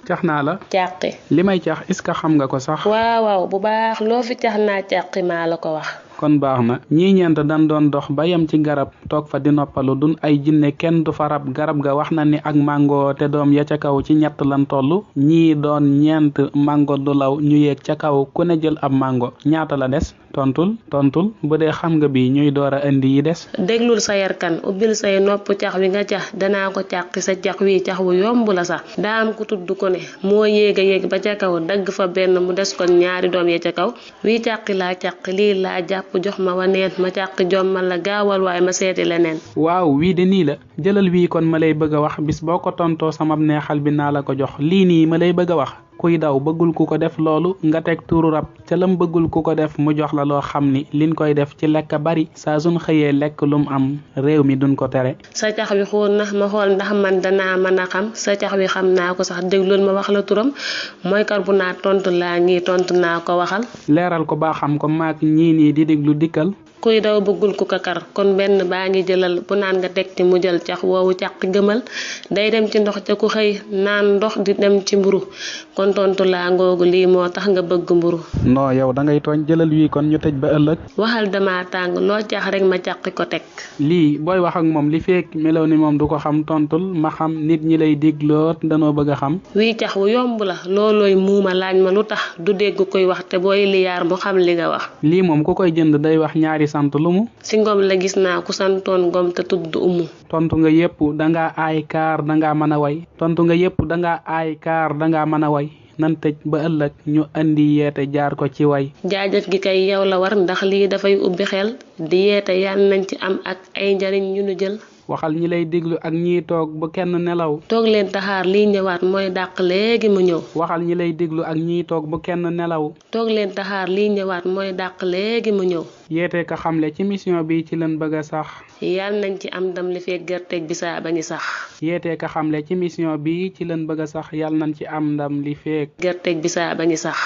cax naa la. càqi. li may cax est-ce que xam nga ko sax. waaw bu baax loo fi cax naa càqi maa la ko wax. kon baax na ñii ñeent dañ doon dox ba yem ci garab toog fa di noppalu dun ay jinne kenn du fa rab garab ga wax na ni ak mango te doom ya ca kaw ci ñett lan toll ñii doon ñeent mango du law ñu yéeg ca kaw ku ne jël ab mango ñaata la des tontul bu dee xam nga bi ñuy door a indi yi des. déglul sa yarkan ubbil say nopp cax wi nga cax danaa ko càqi sa cax wi cax wu yomb la sax daa am ku tudd ko ne moo yéega yéeg ba ca kaw dagg fa benn mu des kon ñaari doom ya ca kaw wii càqi laa càqi lii laa jàpp jox ma waneen ma càqi jommal la gaawal waaye ma seeti leneen. waaw wii de nii la jëlal wii kon ma lay bëgg a wax bis boo ko tontoo sama neexal bi naa la ko jox lii nii ma lay bëgg a wax kuy daw bëggul ku ko def loolu nga teg tuuru rab ca lam bëggul ku ko def mu jox la loo xam ni liñ koy def ci lekk bari saa suñ xëyee lekk lum am réew mi duñ ko tere. sa cax wi xool na ma xool ndax man danaa mën a xam sa cax wi xam naa ko sax déglul ma wax la turam mooy karbonate tontu laa ngi tontu naa ko waxal. leeral ko baa xam ko maak ñii nii di déglu dikkal. kuy daw bëggul ku ko kar kon benn baa ngi jëlal bu naan nga teg ci mu jël cax woowu càqi gëmal day dem ci ndox ca ku xëy naan ndox di dem ci mburu kon tontu laa ngoogu lii moo tax nga bëgg mburu. non yow da ngay tooñ jëlal wii kon ñu tëj ba ëllëg. waxal dama tàng loo cax rek ma càqi ko teg. lii booy wax ak moom li fekk melow ni moom du ko xam tontul ma xam nit ñi lay dégloot danoo bëgg a xam. wii cax wu yomb la loolooy muuma laaj ma lu tax du dégg koy wax te booy liyaar mu xam li nga wax. lii moom ku koy jënd day wax ñaari sant lu mu. si ngom la gis naa ku santoon ngom te tudd umu. tontu nga yépp dangaa aay kaar dangaa mën a way. tontu nga yépp dangaa aay kaar dangaa mën a way. nan tëj ba ëllëg ñu andi yeete jaar ko ci way. jaajëf gi kay yow la war ndax lii dafay ubbi xel di yeete yàlla nañ ci am ak ay njariñ ñu nu jël. waxal ñi lay déglu ak ñiy toog bu kenn nelaw. toog leen taxaar lii ñëwaat mooy dàq léegi mu ñëw. waxal ñi lay déglu ak ñiy toog bu kenn nelaw. toog leen taxaar lii ñëwaat mooy dàq léegi mu ñëw. yeete ka xamle ci mission bi ci leen bëgg a sax. yàlla nañ ci am ndam li fekk gerteeg bi saa bañu sax. yeete ka xamle ci mission bi ci leen bëgg a sax yàlla nañ ci am ndam li fekk gerteeg bi saa bañu sax.